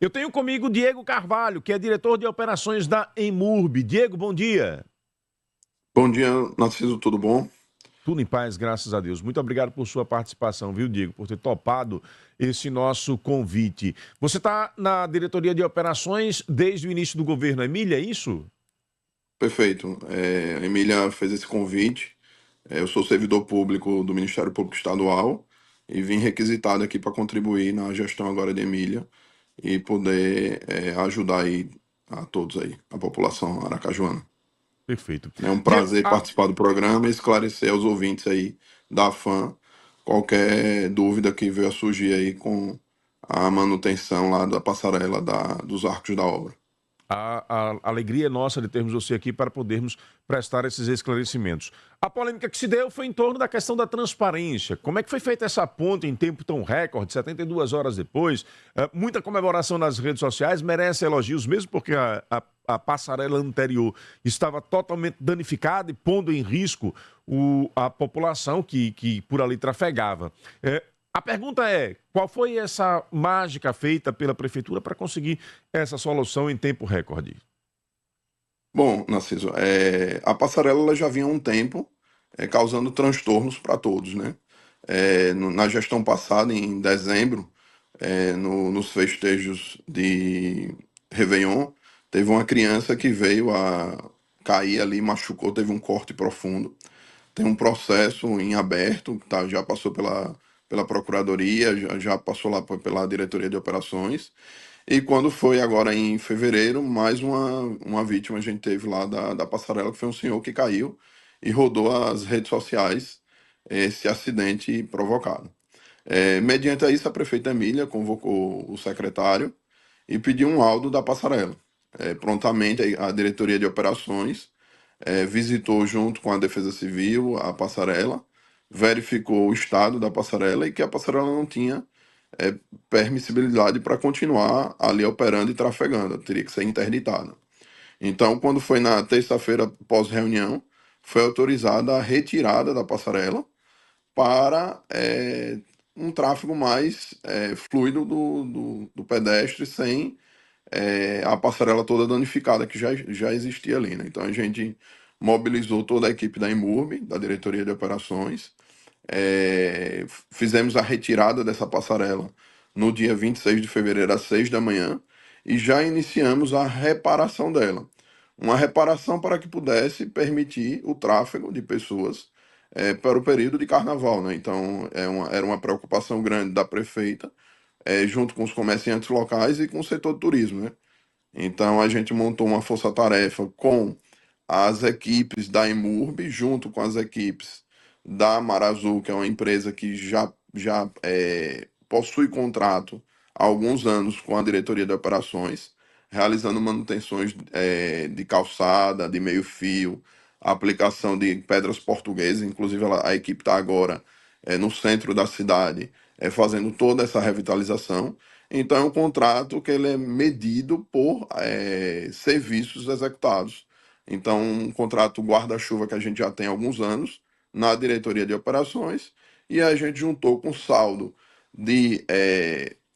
Eu tenho comigo Diego Carvalho, que é diretor de operações da Emurb. Diego, bom dia. Bom dia, Narciso, tudo bom? Tudo em paz, graças a Deus. Muito obrigado por sua participação, viu, Diego, por ter topado esse nosso convite. Você está na diretoria de operações desde o início do governo Emília, é isso? Perfeito. A Emília fez esse convite. Eu sou servidor público do Ministério Público Estadual e vim requisitado aqui para contribuir na gestão agora de Emília e poder ajudar aí a todos aí, a população aracajuana. Perfeito. É um Diego, prazer participar do programa e esclarecer aos ouvintes aí da FAM qualquer dúvida que venha a surgir aí com a manutenção lá da passarela dos arcos da obra. a alegria é nossa de termos você aqui para podermos prestar esses esclarecimentos. A polêmica que se deu foi em torno da questão da transparência. Como é que foi feita essa ponte em tempo tão recorde, 72 horas depois? Muita comemoração nas redes sociais, merece elogios, mesmo porque a passarela anterior estava totalmente danificada e pondo em risco a população que por ali trafegava. A pergunta é, qual foi essa mágica feita pela prefeitura para conseguir essa solução em tempo recorde? Bom, Narciso, a passarela ela já vinha há um tempo causando transtornos para todos, né? Na gestão passada, em dezembro, nos festejos de Réveillon, teve uma criança que veio a cair ali, machucou, teve um corte profundo. Tem um processo em aberto, tá, já passou pela Procuradoria, já passou lá pela Diretoria de Operações. E quando foi agora em fevereiro, mais uma vítima a gente teve lá da passarela, que foi um senhor que caiu e rodou as redes sociais esse acidente provocado. Mediante a isso, a prefeita Emília convocou o secretário e pediu um laudo da passarela. Prontamente, a diretoria de operações visitou junto com a Defesa Civil a passarela, verificou o estado da passarela e que a passarela não tinha é, permissibilidade para continuar ali operando e trafegando, teria que ser interditada. Então, quando foi na terça-feira pós-reunião, foi autorizada a retirada da passarela para um tráfego mais fluido do pedestre, sem a passarela toda danificada que já existia ali, né? Então a gente mobilizou toda a equipe da Imurb, da Diretoria de Operações, fizemos a retirada dessa passarela no dia 26 de fevereiro às 6 da manhã e já iniciamos a reparação dela. Uma reparação para que pudesse permitir o tráfego de pessoas para o período de carnaval, né? Então era uma preocupação grande da prefeita, junto com os comerciantes locais e com o setor de turismo, né? Então a gente montou uma força-tarefa com as equipes da Imurb, junto com as equipes da Mar Azul, que é uma empresa que já possui contrato há alguns anos com a diretoria de operações, realizando manutenções de calçada, de meio-fio, aplicação de pedras portuguesas. Inclusive a equipe está agora no centro da cidade, fazendo toda essa revitalização. Então é um contrato que ele é medido por serviços executados. Então, um contrato guarda-chuva que a gente já tem há alguns anos na diretoria de operações, e a gente juntou com saldo de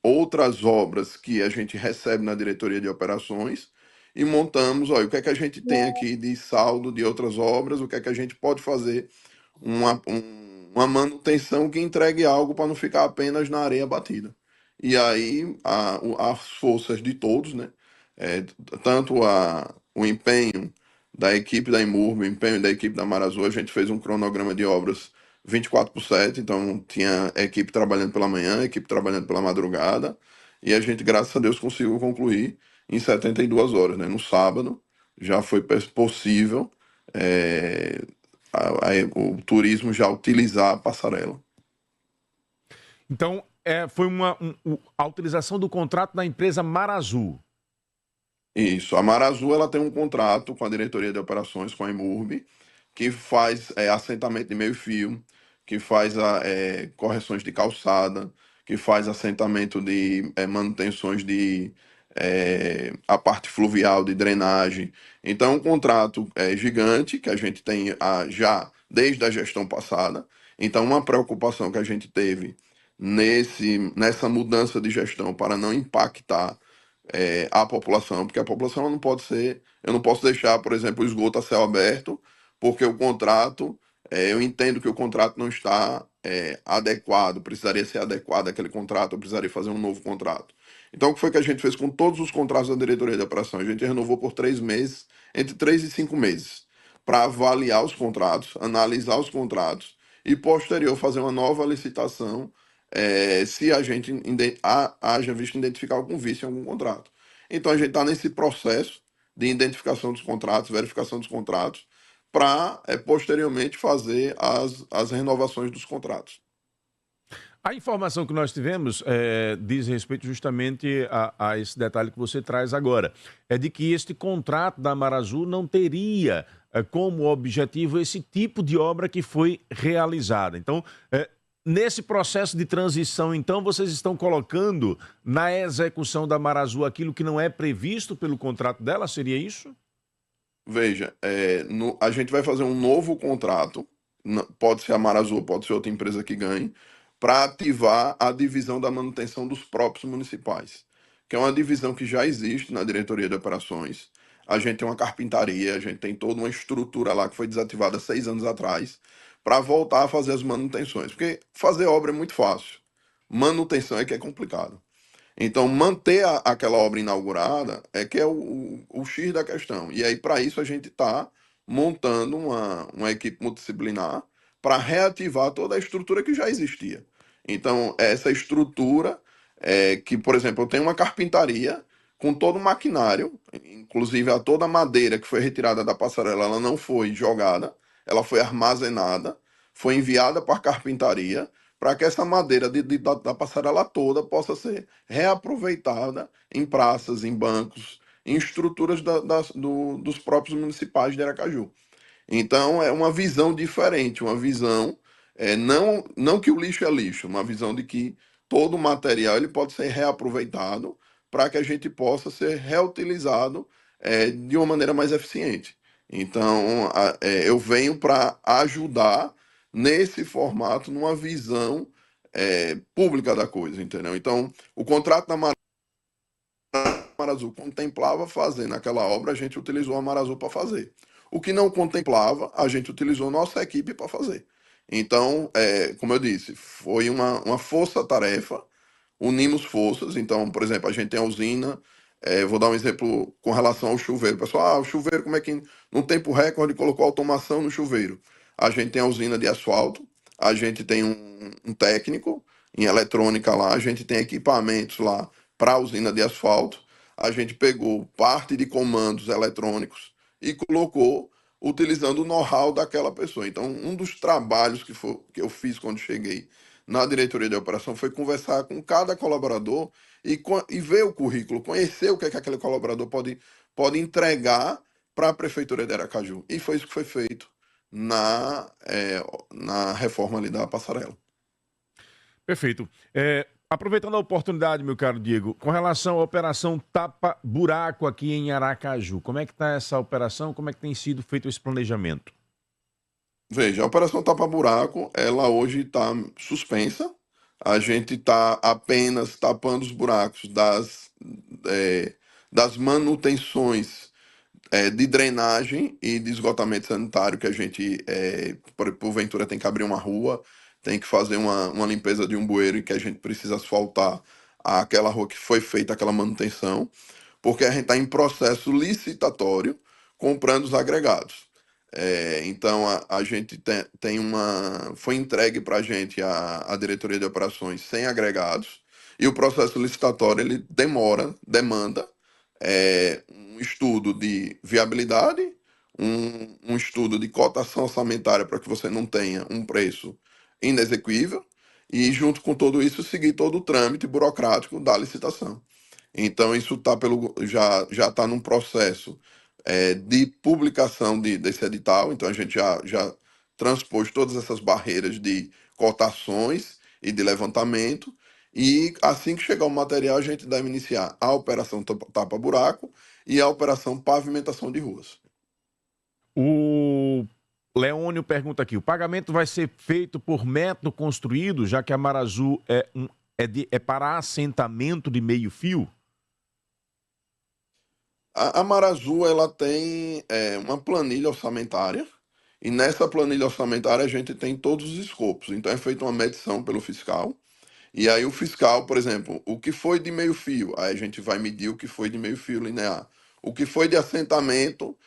outras obras que a gente recebe na diretoria de operações e montamos, olha, o que é que a gente tem aqui de saldo de outras obras, o que é que a gente pode fazer uma manutenção que entregue algo para não ficar apenas na areia batida. E aí as forças de todos, né? Tanto o empenho da equipe da Imurb, o empenho da equipe da Mar Azul, a gente fez um cronograma de obras 24/7, então tinha equipe trabalhando pela manhã, equipe trabalhando pela madrugada, e a gente, graças a Deus, conseguiu concluir em 72 horas, né? No sábado já foi possível é, o turismo já utilizar a passarela. Então, foi a utilização do contrato da empresa Mar Azul. Isso. A Mar Azul ela tem um contrato com a diretoria de operações, com a Imurb, que faz assentamento de meio-fio, que faz correções de calçada, que faz assentamento de manutenções de a parte fluvial de drenagem. Então, é um contrato gigante que a gente tem já desde a gestão passada. Então, uma preocupação que a gente teve nessa mudança de gestão para não impactar à população, porque a população não pode ser. Eu não posso deixar, por exemplo, o esgoto a céu aberto, porque o contrato, eu entendo que o contrato não está adequado, precisaria ser adequado àquele contrato, eu precisaria fazer um novo contrato. Então, o que foi que a gente fez com todos os contratos da diretoria de operação? A gente renovou por 3 meses, entre 3 e 5 meses, para avaliar os contratos, analisar os contratos e, posterior, fazer uma nova licitação se a gente haja visto identificar algum vício em algum contrato. Então a gente está nesse processo de identificação dos contratos, verificação dos contratos, para posteriormente fazer as renovações dos contratos. A informação que nós tivemos diz respeito justamente a esse detalhe que você traz agora. É de que este contrato da Amarazul não teria como objetivo esse tipo de obra que foi realizada. Então, nesse processo de transição, então, vocês estão colocando na execução da Amarazul aquilo que não é previsto pelo contrato dela? Seria isso? Veja, a gente vai fazer um novo contrato, pode ser a Amarazul, pode ser outra empresa que ganhe, para ativar a divisão da manutenção dos próprios municipais, que é uma divisão que já existe na diretoria de operações. A gente tem uma carpintaria, a gente tem toda uma estrutura lá que foi desativada 6 anos atrás, para voltar a fazer as manutenções. Porque fazer obra é muito fácil, manutenção é que é complicado. Então, manter aquela obra inaugurada é que é o X da questão. E aí, para isso, a gente está montando uma equipe multidisciplinar para reativar toda a estrutura que já existia. Então, essa estrutura que, por exemplo, eu tenho uma carpintaria com todo o maquinário, inclusive toda a madeira que foi retirada da passarela, ela não foi jogada, ela foi armazenada, foi enviada para a carpintaria para que essa madeira da passarela toda possa ser reaproveitada em praças, em bancos, em estruturas dos próprios municipais de Aracaju. Então é uma visão diferente, uma visão não que o lixo é lixo, uma visão de que todo o material ele pode ser reaproveitado para que a gente possa ser reutilizado de uma maneira mais eficiente. Então eu venho para ajudar nesse formato, numa visão pública da coisa, entendeu? Então o contrato da Amarazul contemplava fazer naquela obra, a gente utilizou a Amarazul para fazer. O que não contemplava, a gente utilizou nossa equipe para fazer. Então, como eu disse, foi uma força-tarefa, unimos forças. Então, por exemplo, a gente tem a usina, vou dar um exemplo com relação ao chuveiro. Pessoal, o chuveiro, como é que no tempo recorde colocou automação no chuveiro? A gente tem a usina de asfalto, a gente tem um técnico em eletrônica lá, a gente tem equipamentos lá para a usina de asfalto, a gente pegou parte de comandos eletrônicos e colocou utilizando o know-how daquela pessoa. Então, um dos trabalhos que eu fiz quando cheguei na diretoria de operação foi conversar com cada colaborador e ver o currículo, conhecer o que é que aquele colaborador pode entregar para a prefeitura de Aracaju. E foi isso que foi feito na reforma ali da passarela. Perfeito. Aproveitando a oportunidade, meu caro Diego, com relação à operação Tapa Buraco aqui em Aracaju, como é que está essa operação? Como é que tem sido feito esse planejamento? Veja, a Operação Tapa Buraco, ela hoje está suspensa. A gente está apenas tapando os buracos das manutenções de drenagem e de esgotamento sanitário que a gente, porventura, tem que abrir uma rua, tem que fazer uma limpeza de um bueiro e que a gente precisa asfaltar aquela rua que foi feita aquela manutenção, porque a gente está em processo licitatório comprando os agregados. Então a gente tem foi entregue para a gente a diretoria de operações sem agregados e o processo licitatório ele demanda um estudo de viabilidade, um estudo de cotação orçamentária para que você não tenha um preço inexequível e junto com tudo isso seguir todo o trâmite burocrático da licitação. Então isso já está num processo de publicação desse edital, então a gente já transpôs todas essas barreiras de cotações e de levantamento, e assim que chegar o material, a gente deve iniciar a operação tapa-buraco e a operação pavimentação de ruas. O Leônio pergunta aqui: o pagamento vai ser feito por metro construído, já que a Amarazul é para assentamento de meio-fio? A Marazul, ela tem uma planilha orçamentária, e nessa planilha orçamentária a gente tem todos os escopos. Então é feita uma medição pelo fiscal, e aí o fiscal, por exemplo, o que foi de meio fio, aí a gente vai medir o que foi de meio fio linear. O que foi de assentamento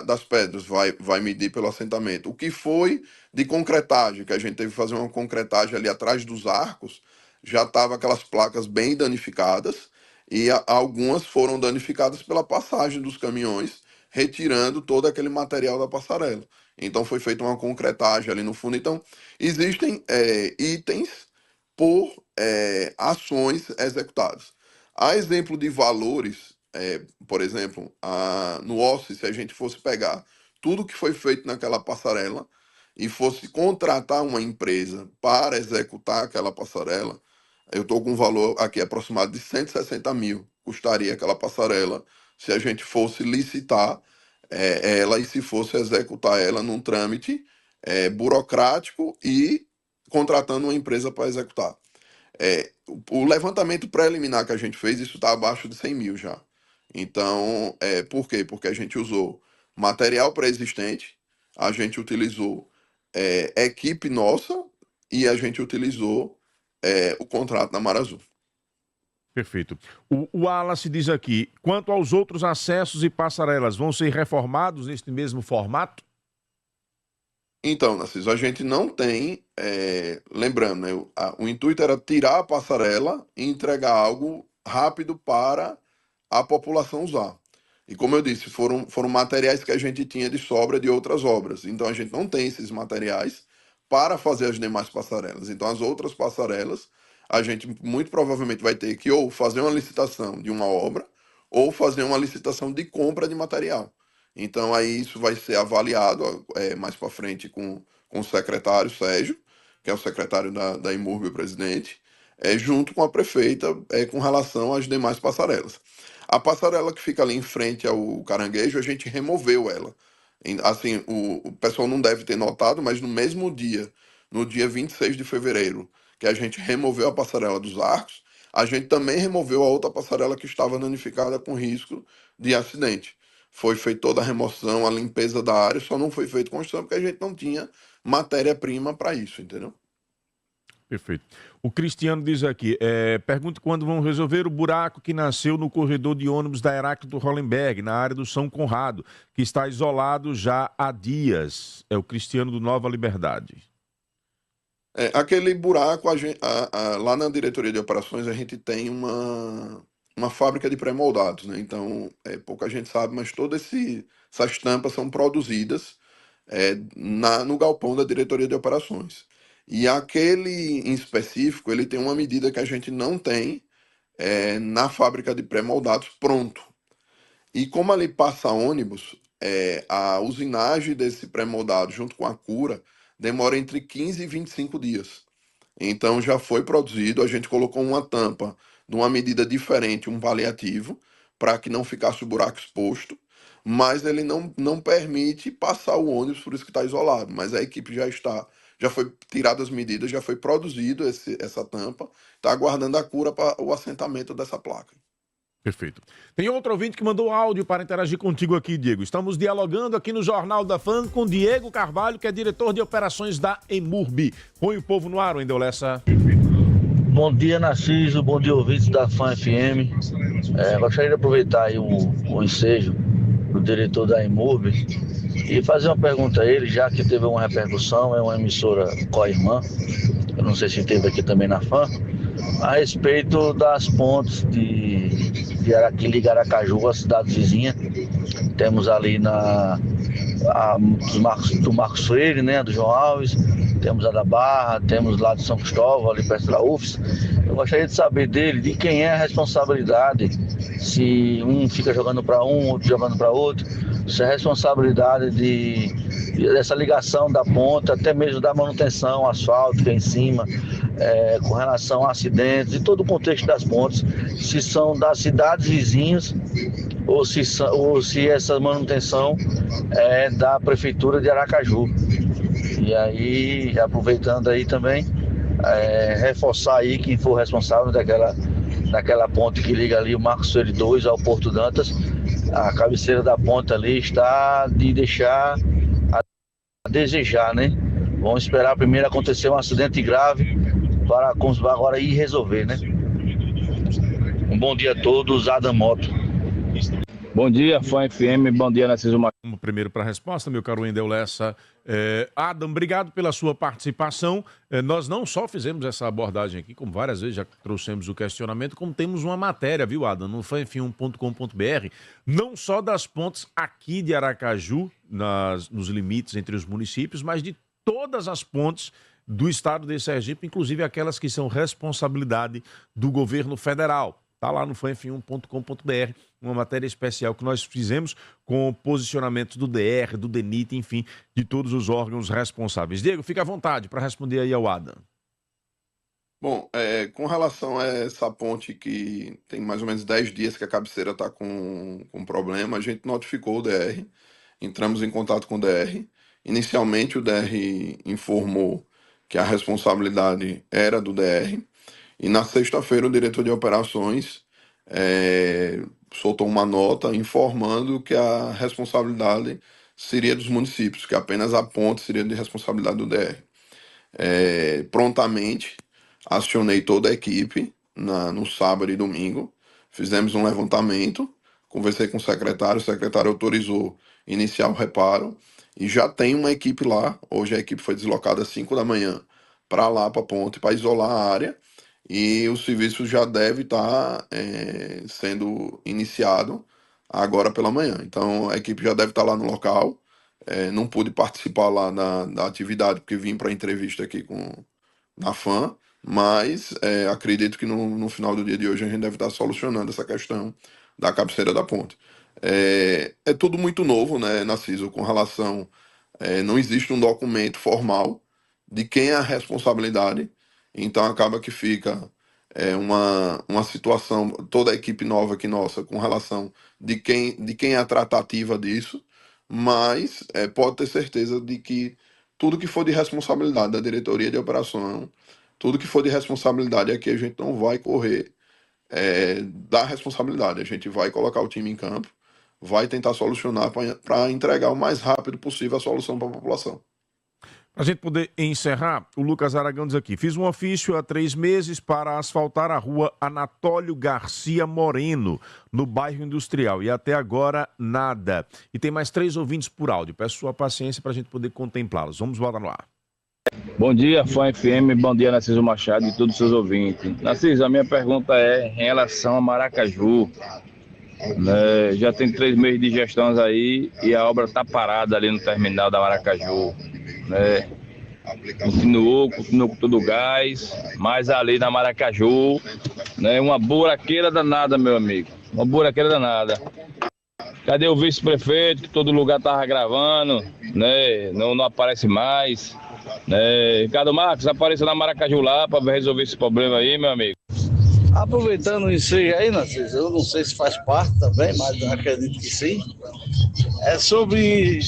das pedras, vai medir pelo assentamento. O que foi de concretagem, que a gente teve que fazer uma concretagem ali atrás dos arcos, já estava aquelas placas bem danificadas, e algumas foram danificadas pela passagem dos caminhões, retirando todo aquele material da passarela. Então foi feita uma concretagem ali no fundo. Então existem itens por ações executadas. A exemplo de valores, por exemplo, no OSSE, se a gente fosse pegar tudo que foi feito naquela passarela e fosse contratar uma empresa para executar aquela passarela, eu estou com um valor aqui aproximado de 160 mil, custaria aquela passarela se a gente fosse licitar ela e se fosse executar ela num trâmite burocrático e contratando uma empresa para executar. O levantamento preliminar que a gente fez, isso está abaixo de 100 mil já. Então, por quê? Porque a gente usou material pré-existente, a gente utilizou equipe nossa e a gente utilizou o contrato da Marazul. Perfeito. O Wallace diz aqui, quanto aos outros acessos e passarelas, vão ser reformados neste mesmo formato? Então, Narciso, a gente não tem, lembrando, né, o intuito era tirar a passarela e entregar algo rápido para a população usar. E como eu disse, foram materiais que a gente tinha de sobra de outras obras. Então a gente não tem esses materiais para fazer as demais passarelas. Então as outras passarelas, a gente muito provavelmente vai ter que ou fazer uma licitação de uma obra ou fazer uma licitação de compra de material. Então aí isso vai ser avaliado mais para frente com o secretário Sérgio, que é o secretário da Imurb, o presidente, junto com a prefeita com relação às demais passarelas. A passarela que fica ali em frente ao Caranguejo, a gente removeu ela. Assim, o pessoal não deve ter notado, mas no mesmo dia, no dia 26 de fevereiro, que a gente removeu a passarela dos arcos, a gente também removeu a outra passarela que estava danificada com risco de acidente. Foi feita toda a remoção, a limpeza da área, só não foi feita construção porque a gente não tinha matéria-prima para isso, entendeu? Perfeito. O Cristiano diz aqui, pergunta quando vão resolver o buraco que nasceu no corredor de ônibus da Heráclito Hollenberg, na área do São Conrado, que está isolado já há dias. É o Cristiano do Nova Liberdade. Aquele buraco, lá na diretoria de operações, a gente tem uma fábrica de pré-moldados, né? Então, pouca gente sabe, mas todas essas tampas são produzidas no galpão da diretoria de operações. E aquele em específico, ele tem uma medida que a gente não tem na fábrica de pré-moldados pronto. E como ali passa ônibus, a usinagem desse pré-moldado junto com a cura demora entre 15 e 25 dias. Então já foi produzido, a gente colocou uma tampa numa medida diferente, um paliativo, para que não ficasse o buraco exposto, mas ele não permite passar o ônibus, por isso que está isolado. Mas a equipe já foi tirada as medidas, já foi produzido essa tampa, está aguardando a cura para o assentamento dessa placa. Perfeito. Tem outro ouvinte que mandou áudio para interagir contigo aqui, Diego. Estamos dialogando aqui no Jornal da Fã com Diego Carvalho, que é diretor de operações da Emurb. Põe o povo no ar, Wendel Lessa. Bom dia, Narciso. Bom dia, ouvintes da Fã FM. Gostaria de aproveitar aí o ensejo do diretor da Emurb e fazer uma pergunta a ele, já que teve uma repercussão, é uma emissora co-irmã, eu não sei se teve aqui também na Fã, a respeito das pontes que liga Aracaju à cidade vizinha. Temos ali do Marcos Freire, né, do João Alves, temos a da Barra, temos lá de São Cristóvão, ali perto da UFS. Eu gostaria de saber dele, de quem é a responsabilidade, se um fica jogando para um, outro jogando para outro, se é a responsabilidade dessa ligação da ponta, até mesmo da manutenção asfáltica em cima, com relação a acidentes e todo o contexto das pontes, se são das cidades vizinhas ou se essa manutenção é da Prefeitura de Aracaju. E aí, aproveitando aí também, reforçar aí quem for responsável naquela ponte que liga ali o Marcos Freire 2 ao Porto Dantas. A cabeceira da ponte ali está de deixar a desejar, né? Vamos esperar primeiro acontecer um acidente grave para agora ir resolver, né? Um bom dia a todos, Adam Moto. Bom dia, Fã FM, bom dia, Narciso Machado. Vamos primeiro para a resposta, meu caro Wendel Lessa. Adam, obrigado pela sua participação. Nós não só fizemos essa abordagem aqui, como várias vezes já trouxemos o questionamento, como temos uma matéria, viu, Adam, no fanf1.com.br, não só das pontes aqui de Aracaju, nos limites entre os municípios, mas de todas as pontes do estado de Sergipe, inclusive aquelas que são responsabilidade do governo federal. Está lá no fanf1.com.br, uma matéria especial que nós fizemos com posicionamentos do DR, do DENIT, enfim, de todos os órgãos responsáveis. Diego, fica à vontade para responder aí ao Adam. Bom, com relação a essa ponte que tem mais ou menos 10 dias que a cabeceira está com problema, a gente notificou o DR, entramos em contato com o DR. Inicialmente o DR informou que a responsabilidade era do DR, e na sexta-feira o diretor de operações soltou uma nota informando que a responsabilidade seria dos municípios, que apenas a ponte seria de responsabilidade do DR. Prontamente acionei toda a equipe no sábado e domingo, fizemos um levantamento, conversei com o secretário autorizou iniciar o reparo, e já tem uma equipe lá. Hoje a equipe foi deslocada às 5 da manhã para lá, para a ponte, para isolar a área, e o serviço já deve estar sendo iniciado agora pela manhã. Então a equipe já deve estar lá no local. Não pude participar lá da atividade, porque vim para a entrevista aqui na FAM, mas acredito que no final do dia de hoje a gente deve estar solucionando essa questão da cabeceira da ponte. É tudo muito novo, né, Narciso, com relação... não existe um documento formal de quem é a responsabilidade, então acaba que fica uma situação, toda a equipe nova aqui nossa, com relação de quem é a tratativa disso, mas pode ter certeza de que tudo que for de responsabilidade da diretoria de operação, tudo que for de responsabilidade aqui, a gente não vai correr da responsabilidade, a gente vai colocar o time em campo, vai tentar solucionar para entregar o mais rápido possível a solução para a população. Para a gente poder encerrar, o Lucas Aragão diz aqui: fiz um ofício há 3 meses para asfaltar a rua Anatólio Garcia Moreno, no bairro Industrial, e até agora nada. E tem mais 3 ouvintes por áudio. Peço sua paciência para a gente poder contemplá-los. Vamos voltar no ar. Bom dia, Fã FM, bom dia, Narciso Machado e todos os seus ouvintes. Narciso, a minha pergunta é em relação a Maracaju. Já tem 3 meses de gestões aí e a obra está parada ali no terminal da Maracaju. Continuou com todo o gás, mas ali na Maracaju, uma buraqueira danada, meu amigo, uma buraqueira danada. Cadê o vice-prefeito, que todo lugar tava gravando, não aparece mais, Ricardo Marques, apareça na Maracaju lá para resolver esse problema aí, meu amigo. Aproveitando isso aí, Narciso, eu não sei se faz parte também, mas eu acredito que sim. É sobre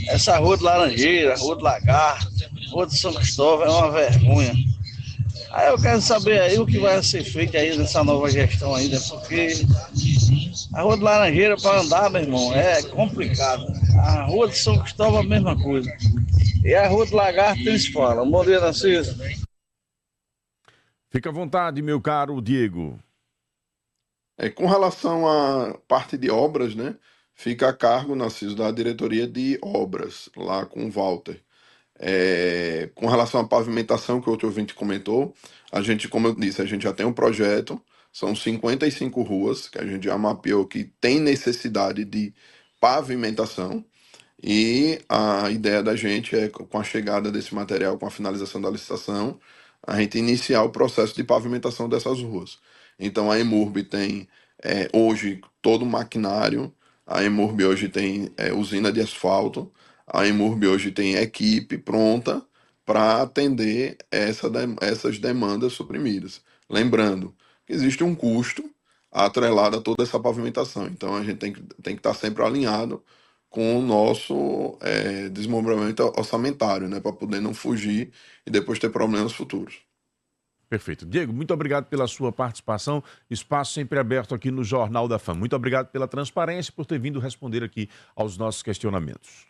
essa rua de Laranjeira, rua de Lagarto, rua de São Cristóvão, é uma vergonha. Aí eu quero saber aí o que vai ser feito aí nessa nova gestão ainda, porque a rua de Laranjeira para andar, meu irmão, é complicado. A rua de São Cristóvão é a mesma coisa. E a rua de Lagarto eles falam. Bom dia, Narciso. Fica à vontade, meu caro Diego. Com relação à parte de obras, fica a cargo, Narciso, da diretoria de obras, lá com o Walter. Com relação à pavimentação que o outro ouvinte comentou, a gente, como eu disse, a gente já tem um projeto, são 55 ruas que a gente já mapeou que tem necessidade de pavimentação, e a ideia da gente é, com a chegada desse material, com a finalização da licitação, a gente iniciar o processo de pavimentação dessas ruas. Então a EMURB tem hoje todo o maquinário, a EMURB hoje tem usina de asfalto, a EMURB hoje tem equipe pronta para atender essas demandas suprimidas. Lembrando que existe um custo atrelado a toda essa pavimentação, então a gente tem que estar sempre alinhado com o nosso desmembramento orçamentário, para poder não fugir e depois ter problemas futuros. Perfeito. Diego, muito obrigado pela sua participação. Espaço sempre aberto aqui no Jornal da Fã. Muito obrigado pela transparência e por ter vindo responder aqui aos nossos questionamentos.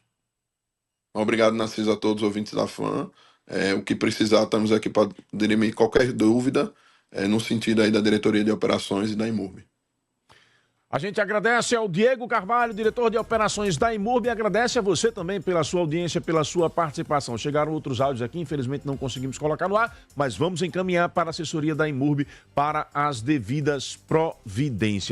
Obrigado, Narciso, a todos os ouvintes da Fã. O que precisar, estamos aqui para dirimir qualquer dúvida no sentido aí da diretoria de operações e da Imurb. A gente agradece ao Diego Carvalho, diretor de operações da Imurb, e agradece a você também pela sua audiência, pela sua participação. Chegaram outros áudios aqui, infelizmente não conseguimos colocar no ar, mas vamos encaminhar para a assessoria da Imurb para as devidas providências.